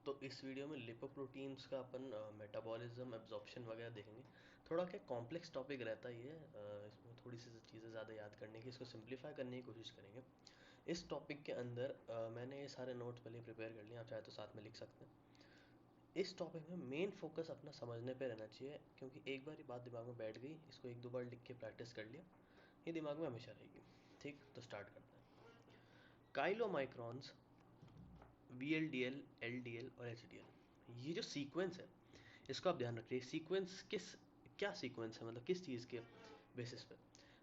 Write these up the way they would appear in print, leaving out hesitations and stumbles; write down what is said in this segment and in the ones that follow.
तो इस वीडियो में लिपोप्रोटीन्स का अपन मेटाबॉलिज्म एब्जॉर्प्शन वगैरह देखेंगे। थोड़ा क्या कॉम्प्लेक्स टॉपिक रहता है ये, इसमें थोड़ी सी चीज़ें ज़्यादा याद करने की, इसको सिंप्लीफाई करने की कोशिश करेंगे। इस टॉपिक के अंदर मैंने ये सारे नोट्स पहले प्रिपेयर कर लिए, आप चाहे तो साथ में लिख सकते हैं। इस टॉपिक में मेन फोकस अपना समझने पे रहना चाहिए, क्योंकि एक बार ये बात दिमाग में बैठ गई, इसको एक दो बार लिख के प्रैक्टिस कर लिया, ये दिमाग में हमेशा रहेगी। ठीक, तो स्टार्ट करते हैं। काइलोमाइक्रॉन्स, VLDL, LDL और HDL, ये जो सीक्वेंस है इसको आप ध्यान रखिए। सीक्वेंस क्या सीक्वेंस है, मतलब किस चीज़ के बेसिस पे?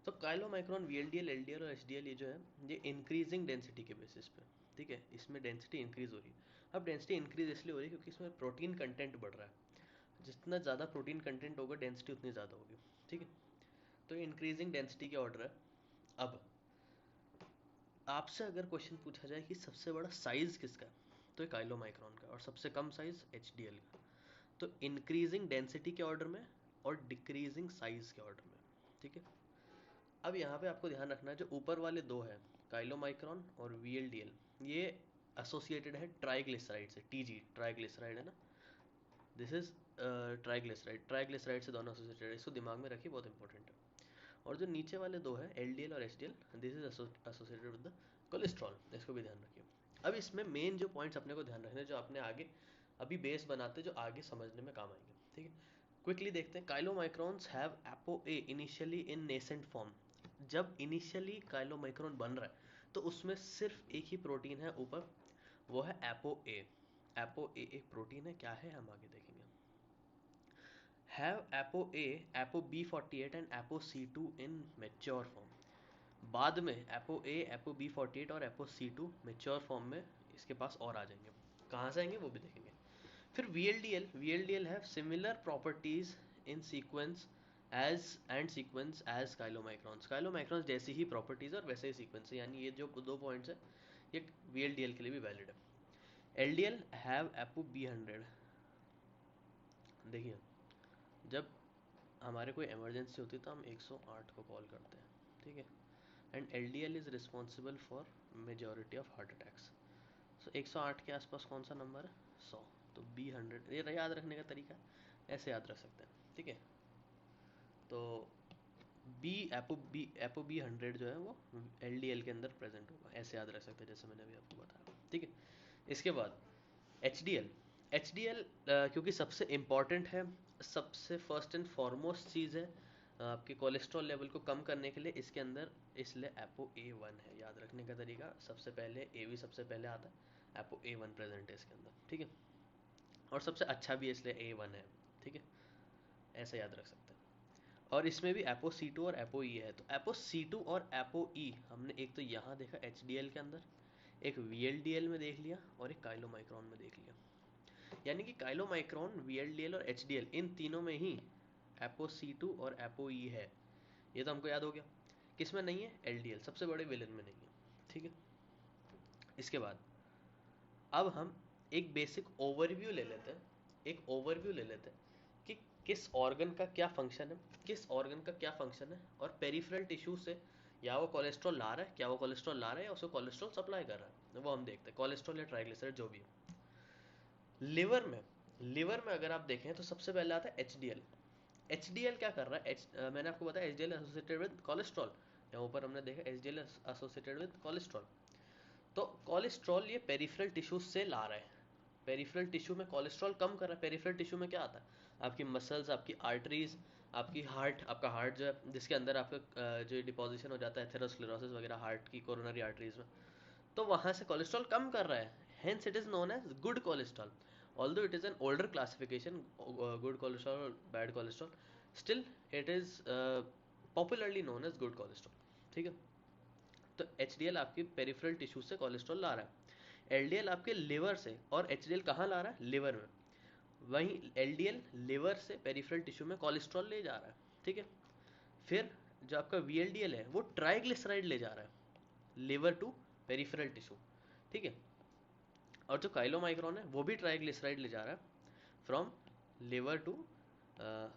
तो काइलोमाइक्रॉन, VLDL, LDL और HDL ये जो है, ये इंक्रीजिंग डेंसिटी के बेसिस पे, ठीक है, इसमें डेंसिटी इंक्रीज हो रही है। अब डेंसिटी इंक्रीज इसलिए हो रही है क्योंकि इसमें प्रोटीन कंटेंट बढ़ रहा है। जितना ज़्यादा प्रोटीन कंटेंट होगा डेंसिटी उतनी ज़्यादा होगी, ठीक है। तो इंक्रीजिंग डेंसिटी के ऑर्डर है। अब आपसे अगर क्वेश्चन पूछा जाए कि सबसे बड़ा साइज किसका है, तो काइलोमाइक्रॉन का, और सबसे कम साइज HDL का। तो इंक्रीजिंग डेंसिटी के ऑर्डर में और डिक्रीजिंग साइज के ऑर्डर में, ठीक है। अब यहाँ पे आपको ध्यान रखना है, जो ऊपर वाले दो है, काइलोमाइक्रॉन और VLDL, ये एसोसिएटेड है ट्राइग्लिसराइड से। TG ट्राइग्लिसराइड है ना, दिस इज ट्राइग्लिसराइड, ट्राइग्लिसराइड से दोनों एसोसिएटेड है, इसको दिमाग में रखिए, बहुत इंपॉर्टेंट है। और जो नीचे वाले दो है, LDL और HDL, this is associated with the cholesterol, इसको भी ध्यान रखिए। अब इसमें मेन जो पॉइंट्स अपने को ध्यान रखने, जो आपने आगे अभी बेस बनाते, जो आगे समझने में काम आएंगे, ठीक है। क्विकली देखते हैं। Chylomicrons have ApoA initially in nascent form. जब इनिशियली काइलोमाइक्रॉन बन रहा है तो उसमें सिर्फ एक ही प्रोटीन है ऊपर, वो है ApoA। ApoA एक प्रोटीन है, क्या है हम आगे देखेंगे। Have ApoA, ApoB48 and ApoC2 in mature form. बाद में ApoA, ApoB48 और ApoC2 मेच्योर फॉर्म में इसके पास और आ जाएंगे। कहाँ से आएंगे वो भी देखेंगे। फिर VLDL have similar properties in sequence as chylomicrons. Chylomicrons जैसी ही प्रॉपर्टीज और वैसे ही सीक्वेंस है, यानी ये जो दो पॉइंट्स है ये VLDL के लिए भी वैलिड है। LDL have ApoB100। देखिए, जब हमारे कोई इमरजेंसी होती है तो हम 108 को कॉल करते हैं, ठीक है। And LDL is responsible for majority of heart attacks. So 108 के आसपास कौन सा नंबर है? 100। तो B100, ये याद रखने का तरीका ऐसे याद रख सकते हैं, ठीक है। तो एपो बी 100 जो है वो LDL के अंदर प्रेजेंट होगा, ऐसे याद रख सकते हैं, जैसे मैंने अभी आपको बताया, ठीक है। इसके बाद एच डी एल क्योंकि सबसे इम्पॉर्टेंट है, सबसे फर्स्ट एंड फॉरमोस्ट चीज़ है आपके कोलेस्ट्रॉल लेवल को कम करने के लिए इसके अंदर, इसलिए ApoA1 है। याद रखने का तरीका, सबसे पहले ए भी सबसे पहले आता है, ApoA1 प्रेजेंट है इसके अंदर, ठीक है। और सबसे अच्छा भी है इसलिए A1 है, ठीक है, ऐसे याद रख सकते हैं। और इसमें भी ApoC2 और ApoE है। तो ApoC2 और ApoE हमने एक तो यहाँ देखा HDL के अंदर, एक VLDL में देख लिया, और एक काइलोमाइक्रॉन में देख लिया। यानी कि काइलोमाइक्रॉन, VLDL और HDL, इन तीनों में ही ApoC2 और ApoE है। ये तो हमको याद हो गया। किसमें नहीं है? LDL, सबसे बड़े विलन में नहीं है, ठीक है। इसके बाद अब हम एक बेसिक ओवरव्यू ले लेते हैं, एक ओवरव्यू ले लेते हैं कि किस ऑर्गन का क्या फंक्शन है, किस ऑर्गन का क्या फंक्शन है, और पेरिफेरल टिश्यू से या वो कोलेस्ट्रॉल ला रहा है, क्या वो कोलेस्ट्रॉल ला रहा है या उसको कोलेस्ट्रॉल सप्लाई कर रहा है, वो हम देखते हैं। कोलेस्ट्रॉल या ट्राइग्लिसराइड जो भी है। लिवर में अगर आप देखें तो सबसे पहले आता है HDL। HDL क्या कर रहा है? मैंने आपको बताया HDL एसोसिएटेड विद कोलेस्ट्रॉल, यहाँ ऊपर हमने देखा HDL एसोसिएटेड विद कोलेस्ट्रॉल। तो कोलेस्ट्रॉल ये पेरिफेरल टिश्यू से ला रहा है, पेरिफेरल टिश्यू में कोलेस्ट्रॉल कम कर रहा है। पेरिफेरल टिश्यू में क्या आता है? आपकी मसल्स, आपकी आर्टरीज, आपकी हार्ट, आपका हार्ट जो है, जिसके अंदर आपका जो डिपोजिशन हो जाता है एथेरोस्क्लेरोसिस वगैरह हार्ट की कोरोनरी आर्टरीज में, तो वहाँ से कोलेस्ट्रॉल कम कर रहा है। Hence it is known as good cholesterol. Although it is an older classification, good cholesterol, bad cholesterol, still it is popularly known as good cholesterol, ठीक है। तो HDL आपकी पेरिफेरल टिश्यू से कोलेस्ट्रॉल ला रहा है, LDL आपके लिवर से, और HDL कहाँ ला रहा है? लिवर में। वहीं LDL लिवर से पेरिफेरल टिश्यू में कोलेस्ट्रॉल ले जा रहा है, ठीक है। फिर जो आपका VLDL है वो ट्राइग्लिसराइड ले जा रहा है लिवर टू पेरिफेरल टिश्यू, ठीक है। और जो काइलोमाइक्रॉन है वो भी ट्राइग्लिसराइड ले जा रहा है from liver to,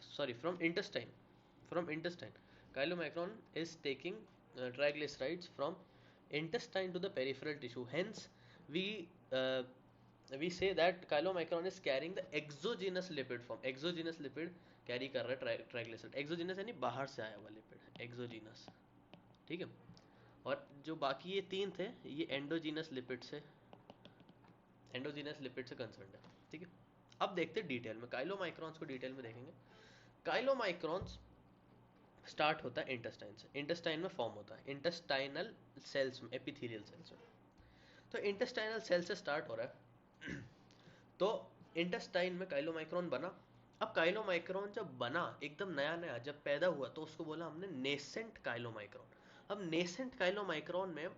sorry, from intestine. Chylomicron is taking triglycerides from intestine to the peripheral tissue. Hence we we say that chylomicron is carrying the exogenous lipid form, exogenous lipid carry कर रहा है triglyceride, exogenous यानी बाहर से आया हुआ lipid, exogenous, ठीक है। और जो बाकी ये तीन थे ये एंडोजीनस लिपिड से, एंडोजीनस लिपिड से कंसर्न है, ठीक है। अब देखते हैं डिटेल में काइलोमाइक्रॉन्स को, डिटेल में देखेंगे। काइलोमाइक्रॉन्स स्टार्ट होता है इंटेस्टाइन से, इंटेस्टाइन में फॉर्म होता है इंटेस्टाइनल सेल्स में, एपिथेलियल सेल्स में। तो इंटेस्टाइनल सेल से स्टार्ट हो रहा है तो इंटेस्टाइन में काइलोमाइक्रॉन बना। अब काइलोमाइक्रॉन जब बना एकदम नया नया जब पैदा हुआ तो उसको बोला हमने नेसेंट काइलोमाइक्रॉन। अब नेसेंट काइलोमाइक्रॉन में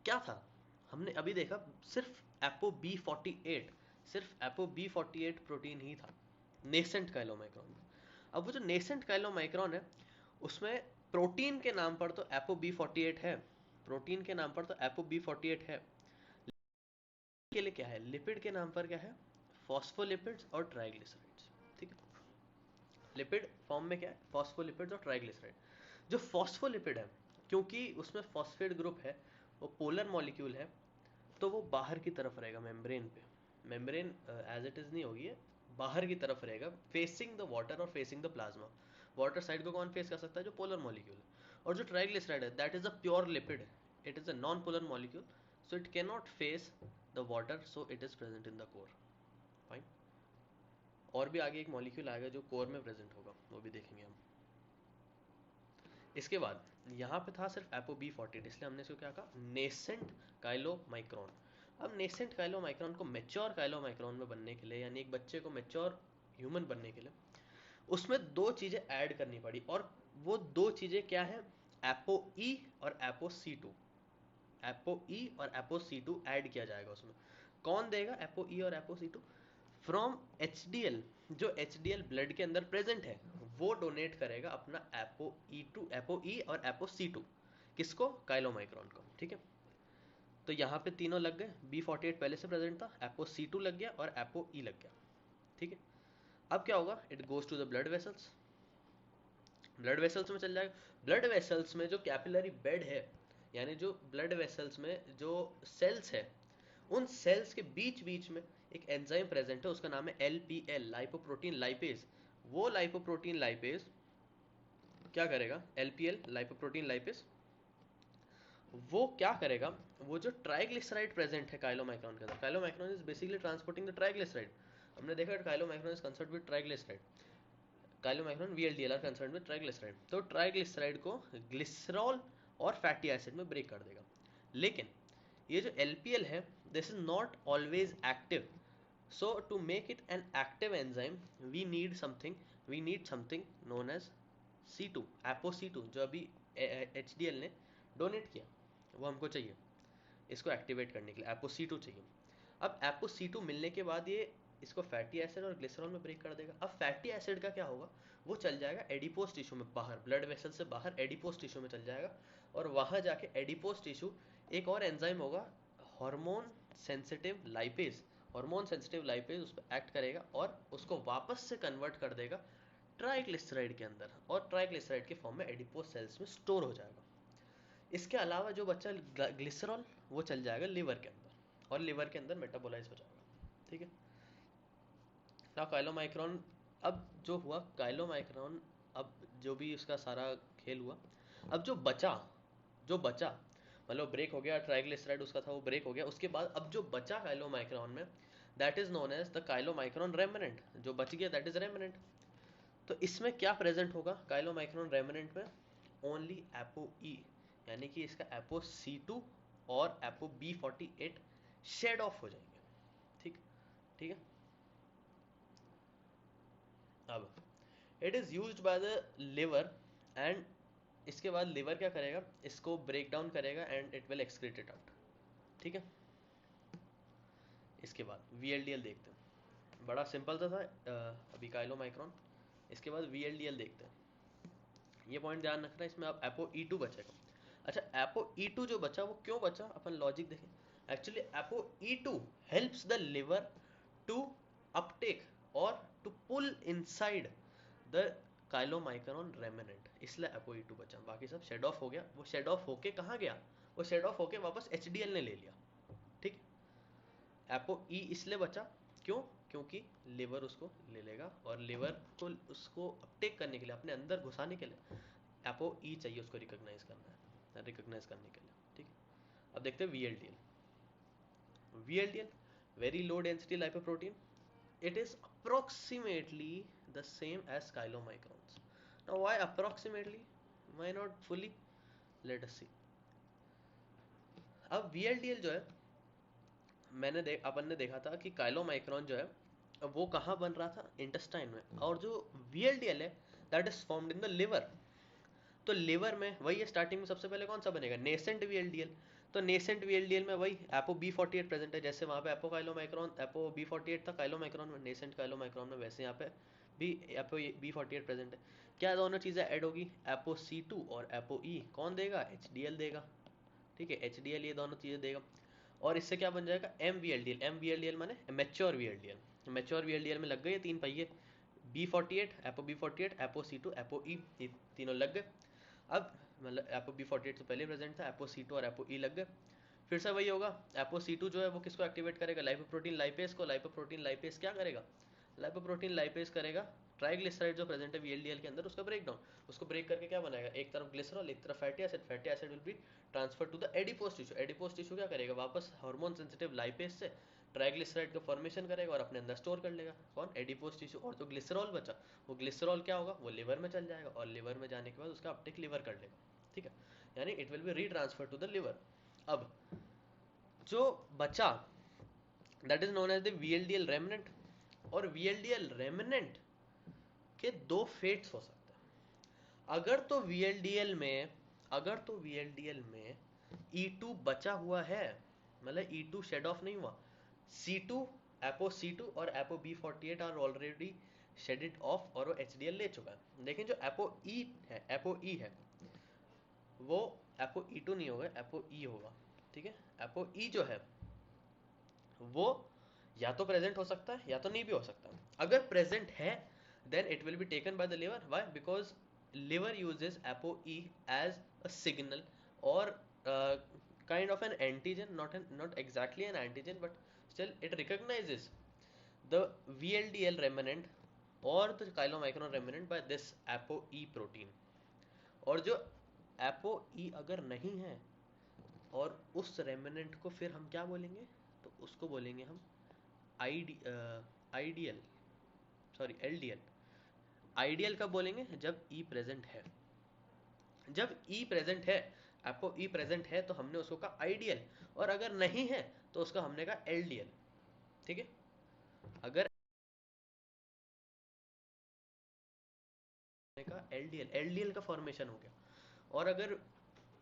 क्या था, हमने अभी देखा सिर्फ एपो बी 48, सिर्फ एपो बी 48 प्रोटीन ही था नेसेंट काइलोमाइक्रॉन में। अब वो जो नेसेंट काइलोमाइक्रॉन है उसमें प्रोटीन के नाम पर तो एपो बी 48 है, प्रोटीन के नाम पर तो एपो बी 48 है, के लिए क्या है, लिपिड के नाम पर क्या है, फॉस्फोलिपिड्स और ट्राइग्लिसराइड्स, ठीक है। लिपिड फॉर्म में क्या है, फॉस्फोलिपिड्स और ट्राइग्लिसराइड। जो फॉस्फोलिपिड है क्योंकि उसमें फॉस्फेट ग्रुप है, वो पोलर मॉलिक्यूल है, तो वो बाहर की तरफ रहेगा मेम्ब्रेन पे, मेम्ब्रेन एज इट इज नहीं होगी, बाहर की तरफ रहेगा फेसिंग द वाटर और facing the plasma. Water side को कौन फेस कर सकता है, जो पोलर मॉलिक्यूल है। और जो ट्राइग्लिसराइड है that is a pure lipid, it is a non polar molecule, so it can not face the water, so it is present in the core, fine. और भी आगे एक मॉलिक्यूल आएगा जो कोर में प्रेजेंट होगा, वो भी देखेंगे हम। इसके बाद यहाँ पे था सिर्फ एपो बी 48, इसलिए हमने इसको क्या कहा, नेसेंट काइलोमाइक्रॉन। अब नेसेंट काइलोमाइक्रॉन को मेच्योर काइलोमाइक्रॉन में बनने के लिए, यानी एक बच्चे को मेच्योर ह्यूमन बनने के लिए उसमें दो चीजें ऐड करनी पड़ी, और वो दो चीजें क्या है, एपो ई और apo C to, apo E और एपो सी टू ऐड किया जाएगा उसमें। कौन देगा एपो ई और apo C two, from H D L, जो एच डी एल ब्लड के अंदर प्रेजेंट है वो डोनेट करेगा अपना apo E two, apo E और एपो सी टू, किसको, काइलोमाइक्रॉन को, ठीक है। तो यहाँ पे तीनों लग गए, बी 48 पहले से प्रेजेंट था, एपो सी टू लग गया और एपो ई लग गया, ठीक है। अब क्या होगा, it goes to the blood vessels, blood vessels में चल जाएगा। ब्लड वेसल्स में जो कैपिलरी बेड है, यानी जो ब्लड वेसल्स में जो सेल्स है, उन सेल्स के बीच बीच में एक एंजाइम प्रेजेंट है, उसका नाम है LPL, लाइपोप्रोटीन लाइपेज। वो लाइपोप्रोटीन लाइपेज क्या करेगा, LPL लाइपोप्रोटीन लाइपेज, वो क्या करेगा, वो जो ट्राइग्लिसराइड प्रेजेंट है काइलोमाइक्रॉन के अंदर, chylomicron is basically transporting the triglyceride, हमने देखा chylomicron is concerned with triglyceride, chylomicron VLDL are concerned with triglyceride. तो ट्राइग्लिसराइड को ग्लिसरॉल और फैटी एसिड में ब्रेक कर देगा। लेकिन ये जो LPL है this is not always active, so to make it an active enzyme we need something known as C2, apo C2, जो अभी HDL ने डोनेट किया वो हमको चाहिए इसको एक्टिवेट करने के लिए, apo C2 चाहिए। अब apo C2 मिलने के बाद ये इसको फैटी एसिड और ग्लिसरॉल में ब्रेक कर देगा। अब फैटी एसिड का क्या होगा, वो चल जाएगा एडिपोज टिश्यू में, बाहर ब्लड वेसल से बाहर एडिपोज टिश्यू में चल जाएगा, और वहां जाके एडिपोज टिश्यू एक और एंजाइम होगा hormone sensitive lipase, hormone sensitive lipase उस पर एक्ट करेगा और उसको वापस से कन्वर्ट कर देगा ट्राइग्लिसराइड के अंदर, और ट्राइग्लिसराइड के फॉर्म में एडिपोज सेल्स में स्टोर हो जाएगा। इसके अलावा जो बच्चा ग्लिसरॉल वो चल जाएगा लिवर के अंदर, और लिवर के अंदर मेटाबोलाइज हो जाएगा, ठीक है ना। काइलोमाइक्रॉन अब जो हुआ, काइलोमाइक्रॉन अब जो भी उसका सारा खेल हुआ, अब जो बचा मतलब ब्रेक हो गया, ट्राइग्लिसराइड उसका था वो ब्रेक हो गया, उसके बाद अब जो बचा काइलोमाइक्रॉन में that is known as the chylomicron remnant, जो बच गया दैट इज रेमिनेंट। तो इसमें क्या प्रेजेंट होगा काइलोमाइक्रॉन रेमिनेंट में, ओनली एपो ई, यानी कि इसका एपो C2 और एपो B48 शेड ऑफ हो जाएंगे, ठीक ठीक है। अब it is used by the liver, and इसके बाद लिवर क्या करेगा, इसको ब्रेक डाउन करेगा and it will excrete it out, ठीक है। इसके बाद VLDL देखते हैं, बड़ा सिंपल सा था अभी काइलोमाइक्रॉन। इसके बाद VLDL देखते हैं, ये पॉइंट ध्यान रखना, इसमें अब एपो E2 बचेगा। अच्छा एपो E2 जो बचा वो क्यों बचा, अपन लॉजिक देखें। Actually apo E2 helps the liver to uptake और to pull inside the chylomicron remnant, इसलिए एपो E2 बचा, बाकी सब शेड ऑफ हो गया। वो शेड ऑफ होके कहाँ गया, वो शेड ऑफ होके वापस HDL ने ले लिया, ठीक। एपो ई इसलिए बचा, क्यों? क्योंकि लिवर उसको ले लेगा और लिवर को उसको अपटेक करने के लिए, अपने अंदर घुसाने के लिए एपो ई चाहिए उसको रिकॉग्नाइज करने के लिए, ठीक है। अब देखते हैं VLDL very low density lipoprotein, it is approximately the same as chylomicrons. Now why approximately, why not fully? Let us see. अब VLDL जो है, अपन ने देखा था कि काइलोमाइक्रोन जो है वो कहाँ बन रहा था, इंटेस्टाइन में, और जो VLDL है that is formed in the liver. तो लिवर में वही है, स्टार्टिंग में सबसे पहले कौन सा बनेगा, नेसेंट VLDL। तो नेसेंट VLDL में वही एपो B48 प्रेजेंट है, जैसे वहाँ पे एपो काइलोमाइक्रोन एपो B48 था काइलोमाइक्रोन में, नेसेंट काइलोमाइक्रोन में, वैसे यहाँ पे भी एपो B48 प्रेजेंट है। क्या दोनों चीज़ें ऐड होगी, एपो C2 और एपो E, कौन देगा, HDL देगा, ठीक है, HDL ये दोनों चीज़ें देगा। और इससे क्या बन जाएगा, MVLDL माने मैच्योर VLDL। मैच्योर VLDL में लग गए ये तीन पहिए, B48 apo C2 apo E, ये तीनों लग गए। अब मतलब एपो B48 तो पहले प्रेजेंट था, एपो C2 और एपो E लग गए। फिर से वही होगा, एपो C2 जो है वो किसको एक्टिवेट करेगा, लाइपोप्रोटीन लाइपेज को। लाइपोप्रोटीन लाइपेज क्या करेगा, लाइपोप्रोटीन लाइपेज करेगा ट्राइग्लिसराइड जो प्रेजेंट है VLDL के अंदर, उसका ब्रेक डाउन, उसको ब्रेक करके क्या बनाएगा, एक तरफ ग्लिसरॉल एक तरफ fatty acid, fatty acid will be transfer to the adipose tissue. Adipose tissue क्या करेगा, वापस हार्मोन सेंसिटिव लाइपेज से ट्राइग्लिसराइड का फॉर्मेशन करेगा और अपने अंदर स्टोर कर लेगा, कौन, एडिपोज टिश्यू। और जो ग्लिसरॉल बचा, वो ग्लिसरॉल क्या होगा, वो लिवर में चल जाएगा और लिवर में जाने के बाद उसका अपटेक लिवर कर लेगा, ठीक है, यानी it will be retransfer to the liver. अब जो बचा that is known as the VLDL remnant, और VLDL रेमनेंट के दो फेट्स हो सकते हैं। अगर तो VLDL में E2 बचा हुआ है, मतलब E2 शेड ऑफ नहीं हुआ, C2 एपो C2 और apo B48 are already shedded off और वो HDL ले चुका है। लेकिन जो एपो E है वो एपो E2 नहीं होगा, एपो E होगा, ठीक है। एपो E जो है वो या तो प्रेजेंट हो सकता है या तो नहीं भी हो सकता। अगर प्रेजेंट है then it will be taken by the liver. Why? Because liver uses ApoE as a signal or kind of an antigen, not exactly an antigen, but still it recognizes the VLDL remnant or the chylomicron remnant by this ApoE protein. और जो ApoE अगर नहीं है और उस remnant को फिर हम क्या बोलेंगे, तो उसको बोलेंगे हम आइडियल, सॉरी LDL। आइडियल कब बोलेंगे, जब E प्रेजेंट है। जब E प्रेजेंट है, एपो E प्रेजेंट है, तो हमने उसको कहा आइडियल, और अगर नहीं है तो उसका हमने कहा LDL, ठीक है। अगर का LDL का फॉर्मेशन हो गया, और अगर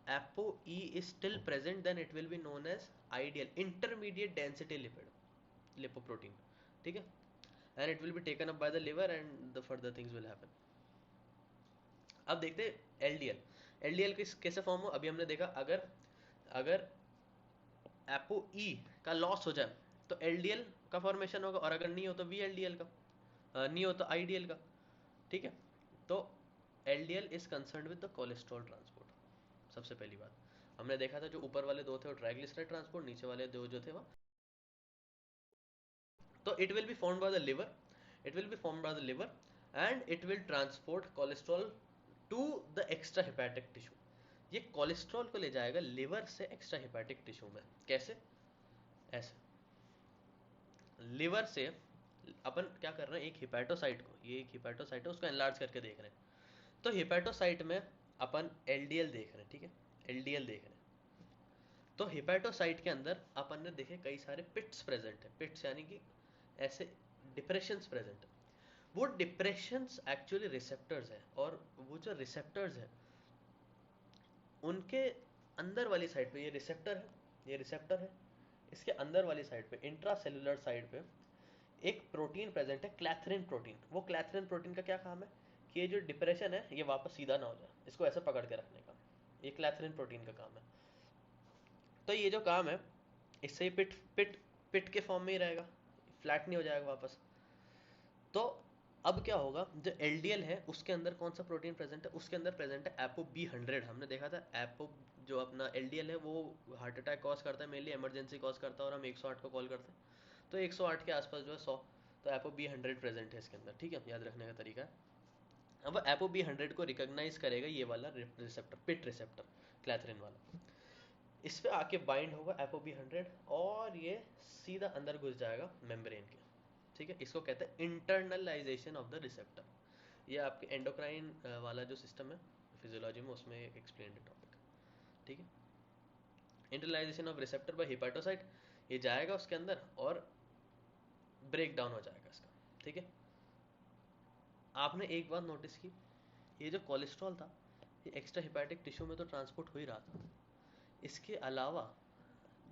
apo E is still present then it will be known as ideal intermediate density lipoprotein, ठीक है, and it will be taken up by the liver and the further things will happen. अब देखते हैं LDL कैसे form हो। अभी हमने देखा अगर अगर एपो E का लॉस हो जाए तो LDL का फॉर्मेशन होगा, और अगर नहीं हो तो VLDL का, नहीं हो तो IDL का, ठीक है। तो LDL is concern with the cholesterol transport. सबसे पहली बात हमने देखा था, जो ऊपर वाले दो थे वो ट्राइग्लिसराइड ट्रांसपोर्ट, नीचे वाले दो जो थे वो, तो it will be formed by the liver, and it will transport cholesterol to the extra hepatic tissue. ये कोलेस्ट्रॉल को ले जाएगा लिवर से एक्स्ट्रा हेपेटिक टिश्यू में। कैसे, ऐसे लिवर से अपन क्या कर रहे हैं, एक हिपैटोसाइट को, ये एक हिपैटोसाइट है, उसको एनलार्ज करके देख रहे हैं। तो हिपैटोसाइट में अपन LDL देख रहे हैं, ठीक है, LDL देख रहे हैं। तो हिपैटोसाइट के अंदर अपन ने देखे कई सारे पिट्स प्रेजेंट है, पिट्स यानी कि ऐसे डिप्रेशंस प्रेजेंट है। वो डिप्रेशंस एक्चुअली रिसेप्टर्स है, और वो जो रिसेप्टर्स है उनके अंदर वाली साइड पे, ये रिसेप्टर है, इसके अंदर वाली साइड पे, इंट्रासेलुलर साइड पे एक प्रोटीन प्रेजेंट है, क्लैथरिन प्रोटीन। वो क्लैथरिन प्रोटीन का क्या काम है कि ये जो डिप्रेशन है ये वापस सीधा ना हो जाए, इसको ऐसे पकड़ के रखने का, ये क्लैथरिन प्रोटीन का काम है। तो ये जो काम है, इससे ही पिट के फॉर्म में ही रहेगा, फ्लैट नहीं हो जाएगा वापस। तो अब क्या होगा, जो LDL है उसके अंदर कौन सा प्रोटीन प्रेजेंट है, उसके अंदर प्रेजेंट है एपो B100। हमने देखा था एपो जो अपना LDL है वो हार्ट अटैक कॉज करता है, मेनली इमरजेंसी कॉज करता है, और हम 108 को कॉल करते हैं। तो 108 के आसपास जो है 100, तो ApoB100 प्रेजेंट है इसके अंदर, ठीक है, याद रखने का तरीका है। अब ApoB100 को रिकॉग्नाइज करेगा ये वाला रिसेप्टर, पिट रिसेप्टर, क्लैथरिन वाला, इस पे आके बाइंड होगा ApoB100 और ये सीधा अंदर घुस जाएगा मेम्ब्रेन के, ठीक है। इसको कहते हैं इंटरनलाइजेशन ऑफ द रिसेप्टर। ये आपके एंडोक्राइन वाला जो सिस्टम है फिजियोलॉजी में, उसमें एक्सप्लेन टॉपिक, ठीक है। Internalization of receptor by hepatocyte, ये जाएगा उसके अंदर और ब्रेक डाउन हो जाएगा इसका, ठीक है। आपने एक बात नोटिस की, ये जो कोलेस्ट्रॉल था ये एक्स्ट्रा हिपैटिक टिश्यू में तो ट्रांसपोर्ट हो ही रहा था, इसके अलावा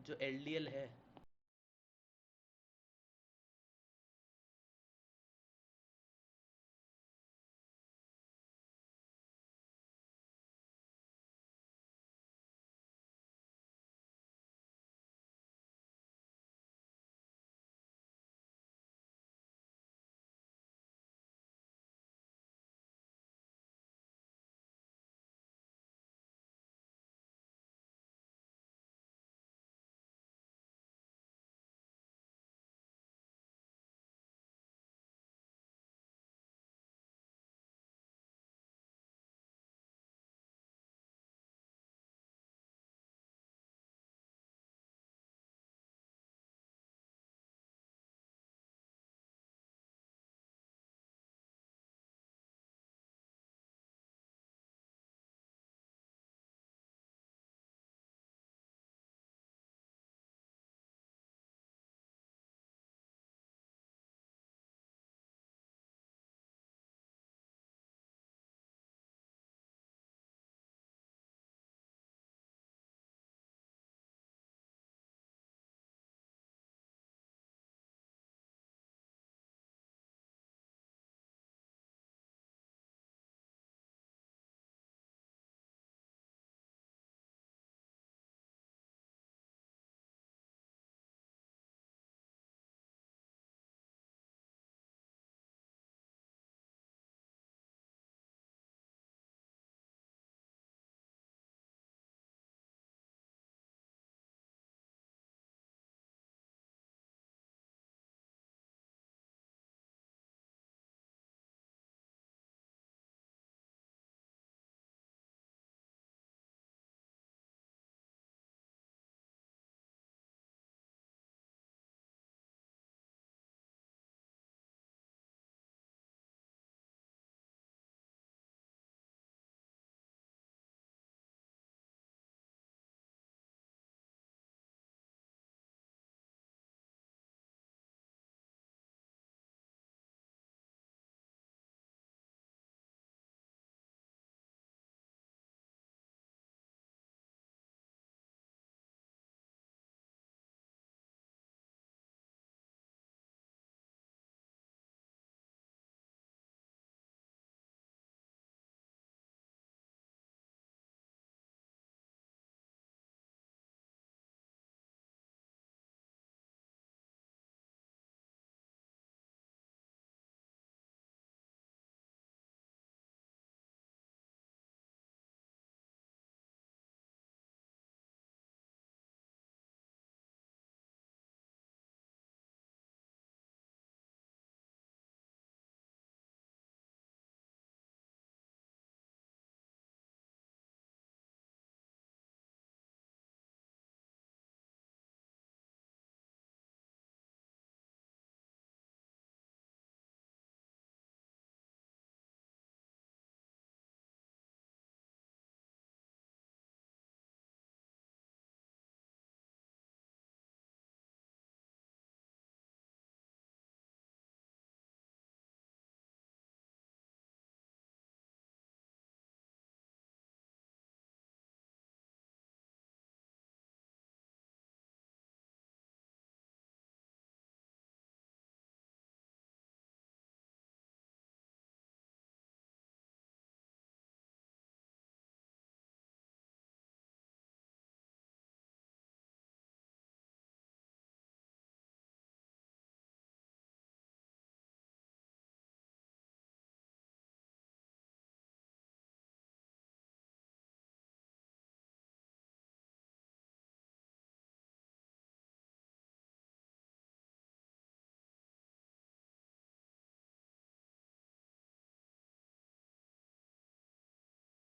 जो LDL है